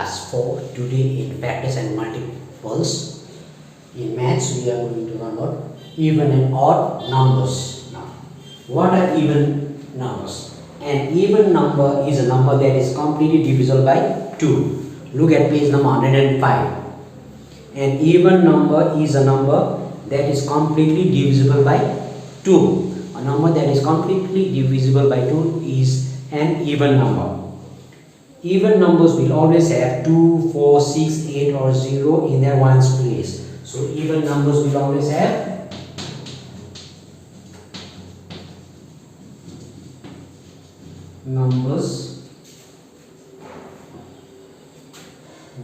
class 4. Today in factors and multiples. In maths we are going to learn about even and odd numbers. Now, what are even numbers? An even number is a number that is completely divisible by 2. Look at page number 105. An even number is a number that is completely divisible by 2. A number that is completely divisible by 2 is an even number. Even numbers will always have 2, 4, 6, 8 or 0 in their ones place. So even numbers will always have numbers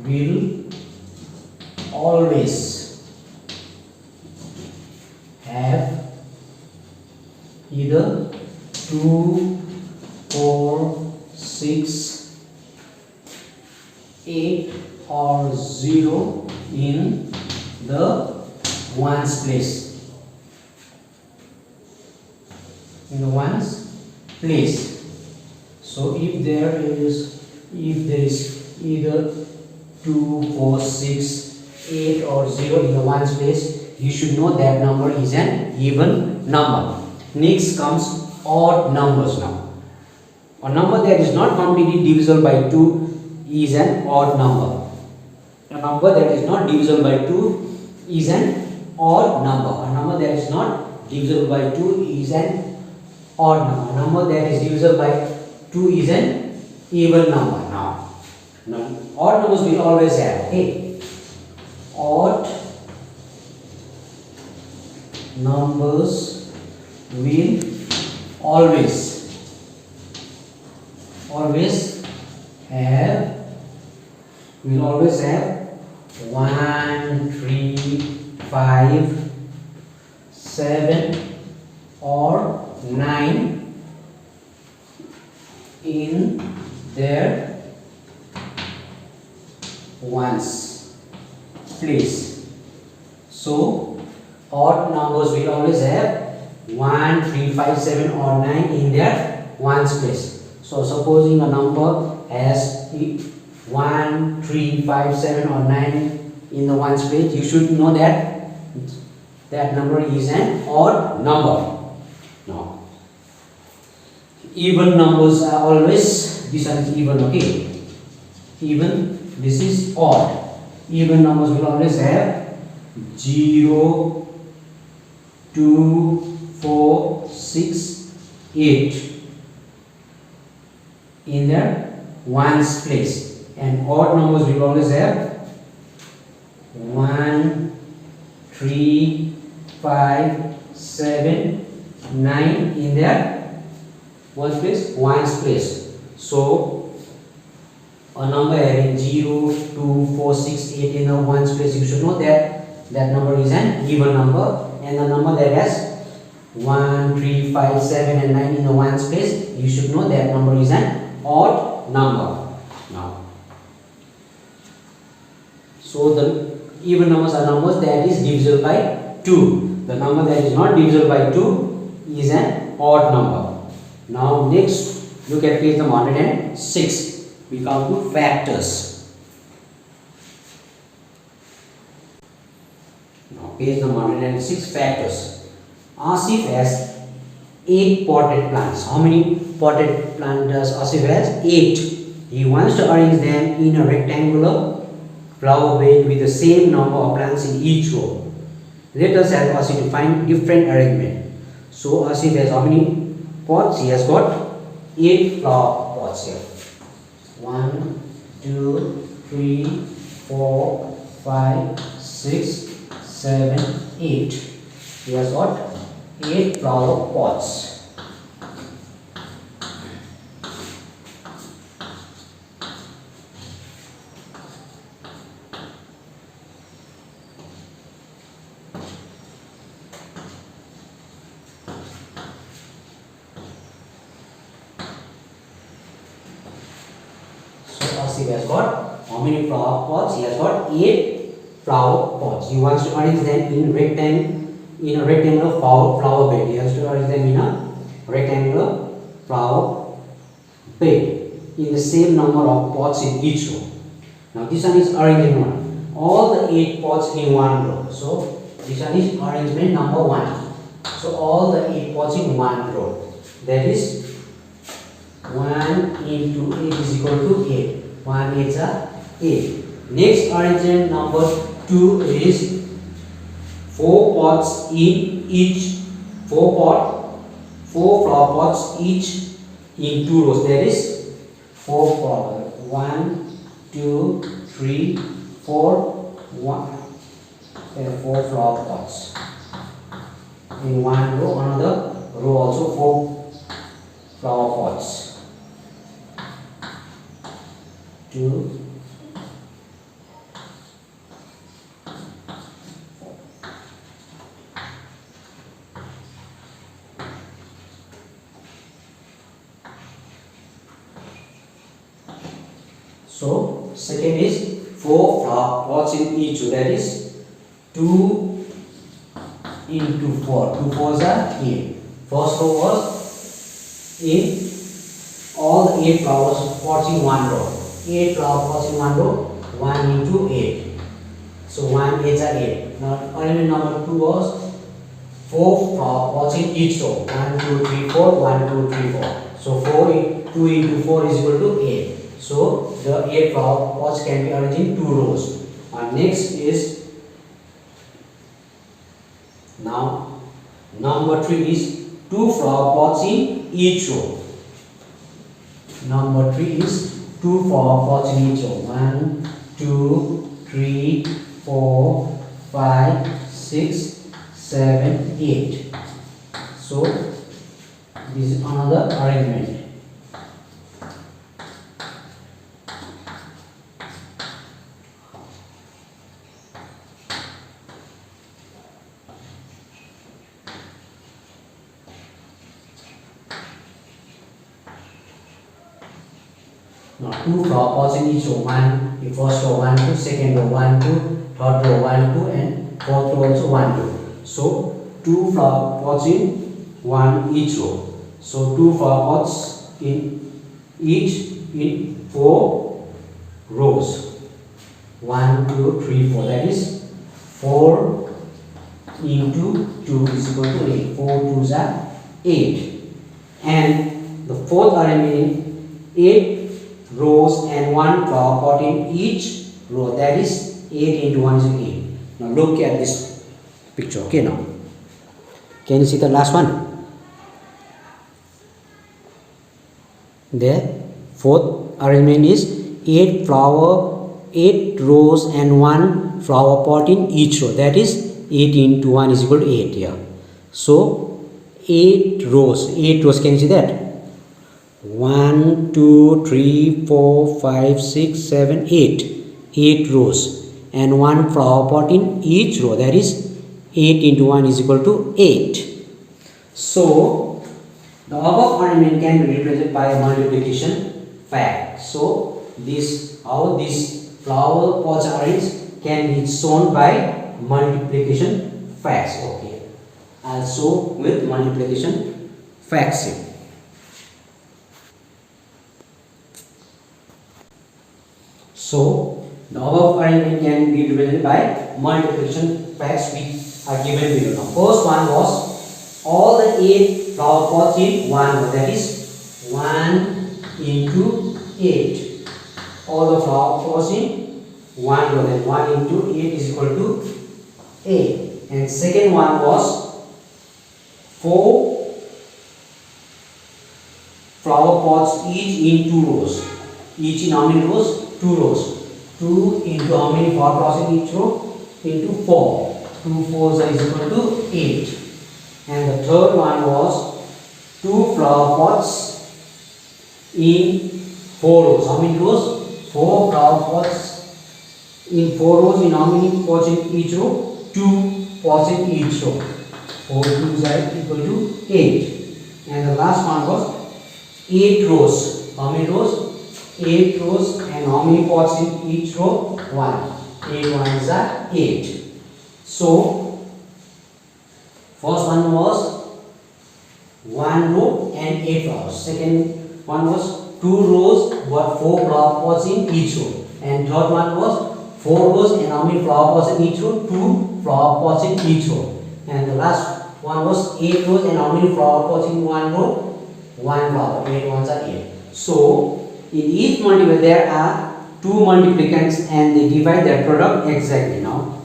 will always have either 2, 4, 6, 8 or 0 in the ones place. In the ones place. So if there is either 2, 4, 6, 8 or 0 in the ones place, you should know that number is an even number. Next comes odd numbers now. A number that is not completely divisible by 2 is an odd number. A number that is not divisible by 2 is an odd number. A number that is not divisible by 2 is an odd number. A number that is divisible by 2 is an even number. Now odd numbers will always have, okay? Odd numbers will always have 1, 3, 5, 7 or 9 in their ones place. So odd numbers will always have 1, 3, 5, 7 or 9 in their ones place. So supposing a number has 1, 3, 5, 7 or 9 in the ones place, you should know that that number is an odd number. Now, even numbers are always, this one is even, okay? Even, this is odd. Even numbers will always have 0, 2, 4, 6, 8 in their ones place. And odd numbers will always have 1, 3, 5, 7, 9 in their ones place. So a number having 0, 2, 4, 6, 8 in the ones place, you should know that that number is an even number. And the number that has 1, 3, 5, 7 and 9 in the ones place, you should know that number is an odd number. Now, so the even numbers are numbers that is divisible by 2. The number that is not divisible by 2 is an odd number. Now next, look at page number 106. We come to factors. Now page number 106, factors. Asif has 8 potted plants. How many potted plants does Asif has? 8. He wants to arrange them in a rectangular flower bed with the same number of plants in each row. Let us help Asif to find different arrangement. So Asif has how many pots? He has got 8 flower pots here. 1, 2, 3, 4, 5, 6, 7, 8. He has got 8 flower pots. Asif has got how many flower pots? He has got 8 flower pots. He wants to arrange them in a rectangular flower bed. He has to arrange them in a rectangular flower bed in the same number of pots in each row. Now this one is arrangement 1. All the 8 pots in one row. So this one is arrangement number 1. So all the 8 pots in one row. That is 1 into 8 is equal to 8. 1 8 are 8. Next arrangement number 2 is 4 pots in each 4 flower pots each in 2 rows. That is 4 flower. 1 2 3 4 4 flower pots in one row. Another row also 4 flower pots. 2 So second is 4 flower pots in each row. That is 2 into 4. 2 4s are 8. First row was in all the 8 flowers pots in one row. 8 flower pots in one row. 1 into 8. So 1 8 are 8. Now arrangement number 2 was 4 flower pots in each row. 1 2 3 4. 1 2 3 4. So 2 into 4 is equal to 8. So the 8 flower pots can be arranged in 2 rows. And next is now number 3 is 2 flower pots in each row. Number 3 is 2 flower pots in each row. 1 2 3 4 5 6 7 8. So this is another arrangement. Now 2 flower pots in each row. 1 in first row 1 2, second row 1 2, third row 1 2, and fourth row also 1 2. So 2 flower pots in each row. So 2 flower pots in each in 4 rows. 1 2 3 4. That is 4 into 2 is equal to 8. 4 2s are 8. And the fourth arrangement 8 rows and 1 flower pot in each row. That is 8 into 1 is 8. Now look at this picture. Okay, now can you see the last one? The fourth arrangement is 8 rows and 1 flower pot in each row. That is 8 into 1 is equal to 8 here. So 8 rows. Can you see that? 1 2 3 4 5 6 7 8. 8 rows and 1 flower pot in each row. That is 8 into 1 is equal to 8. So the above arrangement can be represented by a multiplication fact. So how this flower pots are arranged can be shown by multiplication facts. Okay, I'll show with multiplication facts here. So the above arrangement can be represented by multiplication facts which are given below. Now first one was all the 8 flower pots in one row. That is 1 into 8. All the flower pots in one row. Then 1 into 8 is equal to 8. And second one was 4 flower pots each in 2 rows. Each in how many rows? 2 rows. 2 into how many flower pots in each row? Into 4. 2 4s is equal to 8. And the third one was 2 flower pots in 4 rows. How many rows? 4 flower pots in 4 rows. In how many pots in each row? 2 pots in each row. 4 2s are equal to 8. And the last one was 8 rows. How many rows? 8 rows. And how many pots in each row? 1. 8 ones are 8. So first one was 1 row and 8 flowers. Second one was 2 rows but 4 flower pots in each row. and third one was 4 rows, and how many flower pots in each row? 2 flower pots in each row. And the last one was 8 rows, and how many flower pots in one row? 1 flower. 8 ones are 8. So in each multiplier there are 2 multiplicants and they divide their product exactly. Now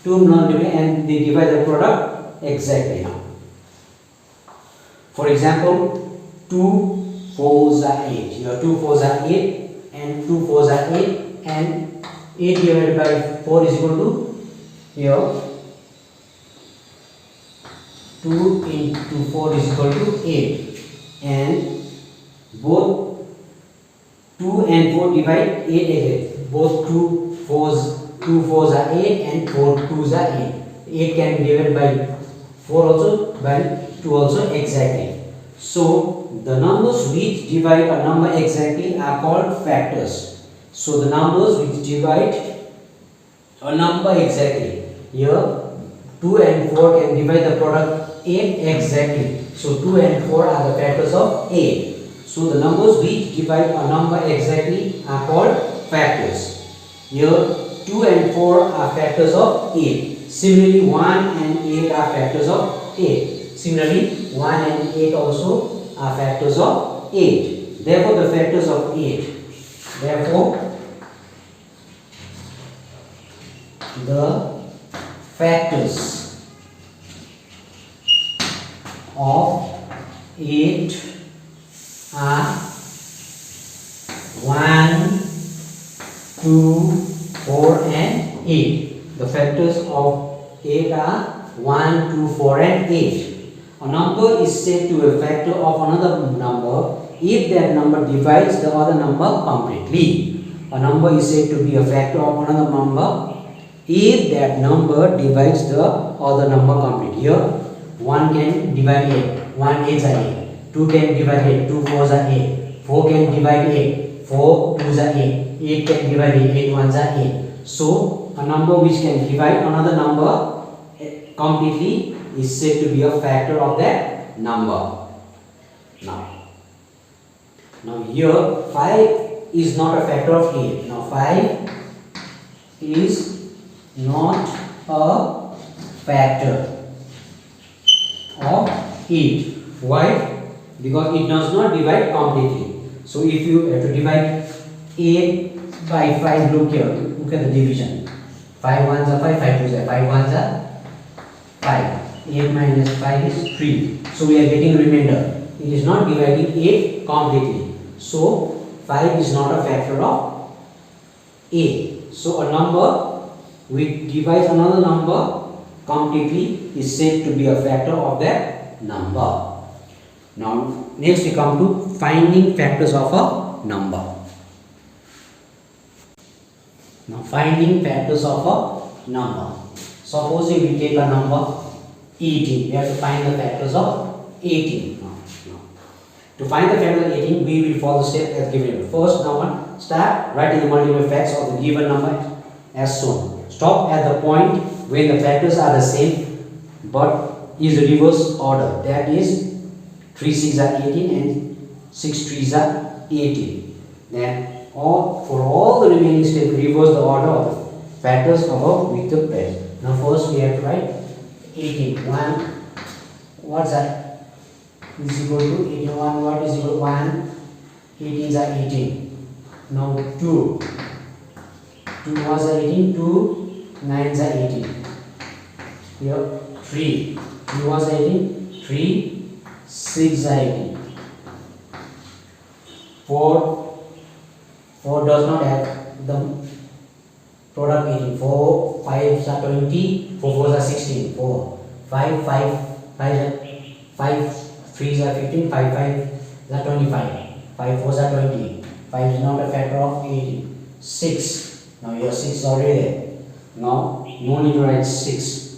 2 multiplicants and they divide their product exactly. Now for example, 2 4s are 8. Here 2 4s are 8 and 2 4s are 8, and 8 divided by 4 is equal to here 2 into 4 is equal to 8, and both 2 and 4 divide 8 again. Both 2 4s are 8 and 4 2s are 8. 8 can be divided by 4 also, by 2 also exactly. So the numbers which divide a number exactly are called factors. So the numbers which divide a number exactly, here 2 and 4 can divide the product 8 exactly. So 2 and 4 are the factors of 8. So the numbers which divide a number exactly are called factors. Here 2 and 4 are factors of 8. Similarly 1 and 8 are factors of 8. Similarly 1 and 8 also are factors of 8. Therefore the factors of 8. Therefore the factors of 8 are 1, 2, 4 and 8. The factors of 8 are 1, 2, 4 and 8. A number is said to be a factor of another number if that number divides the other number completely. A number is said to be a factor of another number if that number divides the other number completely. Here 1 can divide 8, 1 8s are 8. 2 can divide 8, 2 4s are 8. 4 can divide 8, 4 2s are 8. 8 can divide 8, 8 1s are 8. So a number which can divide another number completely is said to be a factor of that number. Now here 5 is not a factor of 8. Now 5 is not a factor of 8. Why? Because it does not divide completely. So if you have to divide 8 by 5, look here, look at the division. 5 1s are 5, 5 2s are 5 1s are 5. 8 minus 5 is 3. So we are getting remainder. It is not dividing 8 completely. So 5 is not a factor of 8. So a number which divides another number completely is said to be a factor of that number. Now next we come to finding factors of a number. Now finding factors of a number. Supposing we take a number 18. We have to find the factors of 18. To find the factor of 18, we will follow the step as given. First, now start writing the multiple facts of the given number as shown. Stop at the point when the factors are the same but is the reverse order. That is 3 6 are 18 and 6 3s are 18. Then for all the remaining steps, reverse the order of the factors above with the place. Now first we have to write 18. 1, what's that? Is equal to 18. 1, what is equal to 1? 18s are 18. Now 2. 2 was 18, 2 9s are 18. Here 3. 3 was 18, 3 6 are 18. 4 does not have the product 18. 4 5s are 20, 4 4s are 16. 4 5 3s are 15, 5 5s are 25. 5 4s are 20. 5 is not a factor of 18. 6. Now your 6 is already there. Now no need to write 6.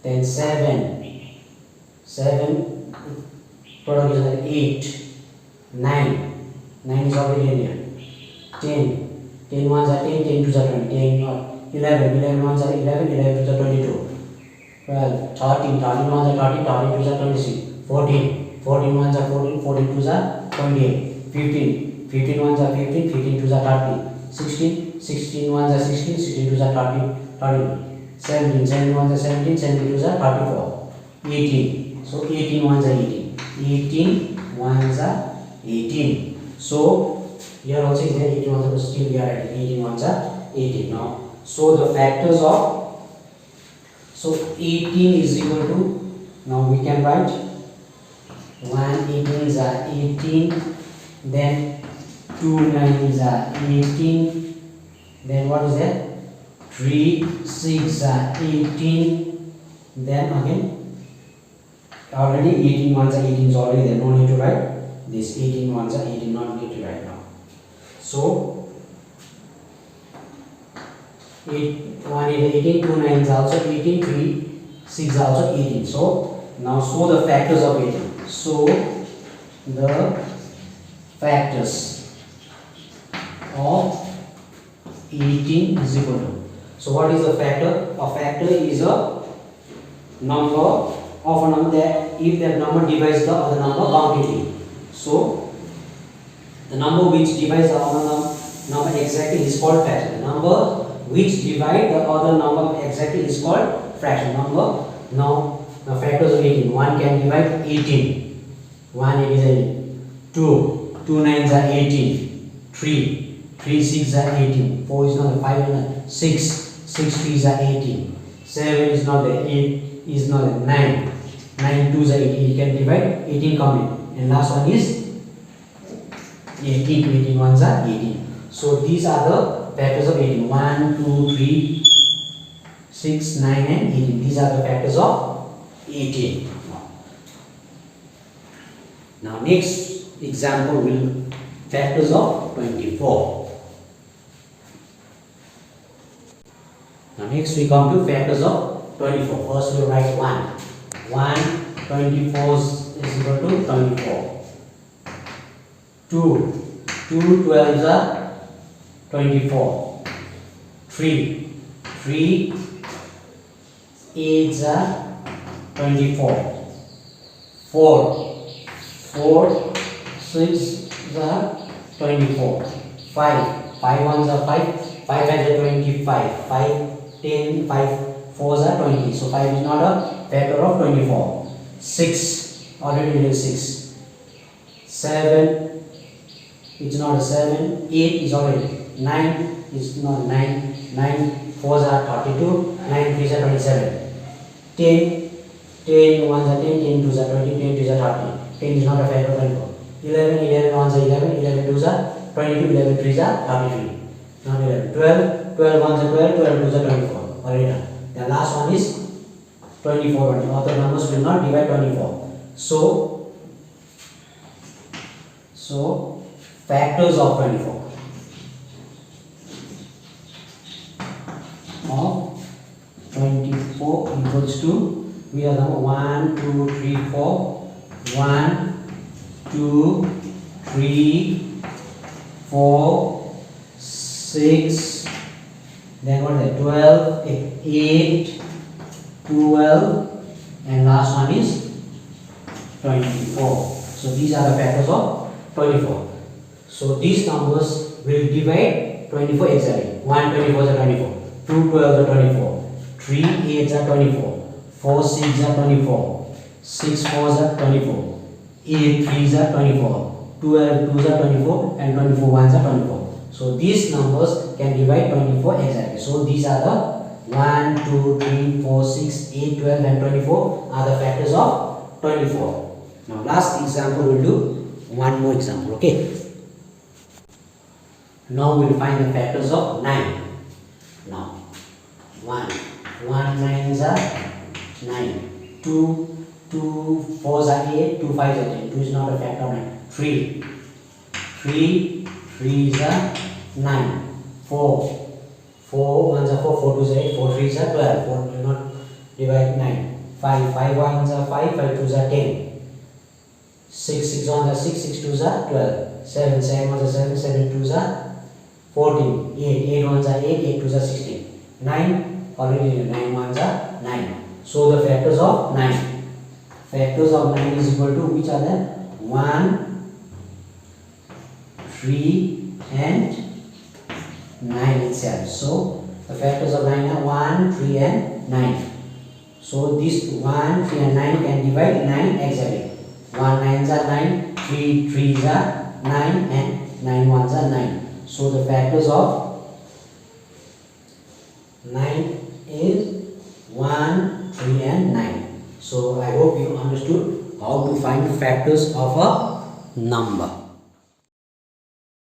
Then 7. 7 product is like 8. 9. 9 is already in here. 10. 10 1s are 10, 10 2s are 20. 10 or 11. 11 1s are 11, 11 2s are 22. 12. 13. 13 1s are 30, 30 2s are 26. 14. 14 1s are 14, 14 2s are 28. 15. 15 1s are 15, 15 2s are 30. 16. 16 ones are 16, 16 twos are 30, 30. 17, 7 ones are 17, 17 twos are 34. 18. So 18 ones are 18. 18 ones are 18. So here also is there 18 ones are, still we are writing 18 ones are 18 now. So the factors of, so 18 is equal to, now we can write 1 18s are 18, then 2 9s are 18, then what is that? 3 6 are 18, then again already 18 ones are 18 is already there, no need to write this. 18 ones are 18, not need to write now. So 1 is 18, 2 9s are also 18, 3 6 are also 18. So now show the factors of 18. So the factors of 18 is equal to, so what is the factor? A factor is a number of a number that if that number divides the other number countably. So the number which divides the other number exactly is called fraction. The number which divide the other number exactly is called fraction number. Now the factors of 18. 1 can divide 18. 1 is 18. 2 9s are 18. 3 6 are 18. 4 is not 5 is 6 3s are 18. 7 is not there. 8 is not there. 9 2s are 18. You can divide 18 complete. And last one is 18. 18 ones are 18. So these are the factors of 18. 1 2 3 6 9 and 18. These are the factors of 18. Now next example will factors of 24. Now next we come to factors of 24. First we write 1. 1 24 is equal to 24. 2 12s are 24. 3 8s are 24. 4 6s are 24. 5 ones are 5. 5 and 25. 5 10 5 4s are 20. So 5 is not a factor of 24. 6 already did 6. 7 it's not a 7. 8 is already 9 is not 9. 9 4s are 32. 9 3s are 27. 10 ones are 10. 10 2s are 20. 10 2s are 30. 10 is not a factor of 24. 11 ones are 11. 11 2s are 22. 11 3s are 33. Not 11. 12 ones are 12. 12 2s are 24. Already done. The last one is 24 only. Other numbers will not divide 24. So factors of 24 equals to, we are number 1 2 3 4. 1 2 3 4 6, then what is that? 12 8 12, and last one is 24. So these are the factors of 24. So these numbers will divide 24 exactly. 1 24 are 24. 2 12 are 24. 3 8 are 24. 4 6 are 24. 6 4s are 24. 8 3s are 24. 12 2s are 24, and 24 1s are 24. So these numbers can divide 24 exactly. So these are the 1 2 3 4 6 8 12 and 24 are the factors of 24. Now last example we'll do one more example. Okay. Now we'll find the factors of 9. Now 1 9s are 9. 2 4s are 8. 2 5s are 10. 2 is not a factor of 9. 3 3s are 9. 4 1s are 4. 4 2s are 8. 4 3s are 12. 4 will not divide 9. 5 1s are 5. 5 2s are 10. 6 1s are 6. 6 2s are 12. 7 1s are 7. 7 2s are 14. 8 1s are 8. 8 2s are 16. 9 already 9 1s are 9. So the factors of 9. Factors of 9 is equal to, which are there? 1 3 and 9 itself. So the factors of 9 are 1, 3 and 9. So this 1, 3 and 9 can divide 9 exactly. 1 9s are 9, 3 3s are 9 and 9 1s are 9. So the factors of 9 is 1, 3 and 9. So I hope you understood how to find the factors of a number.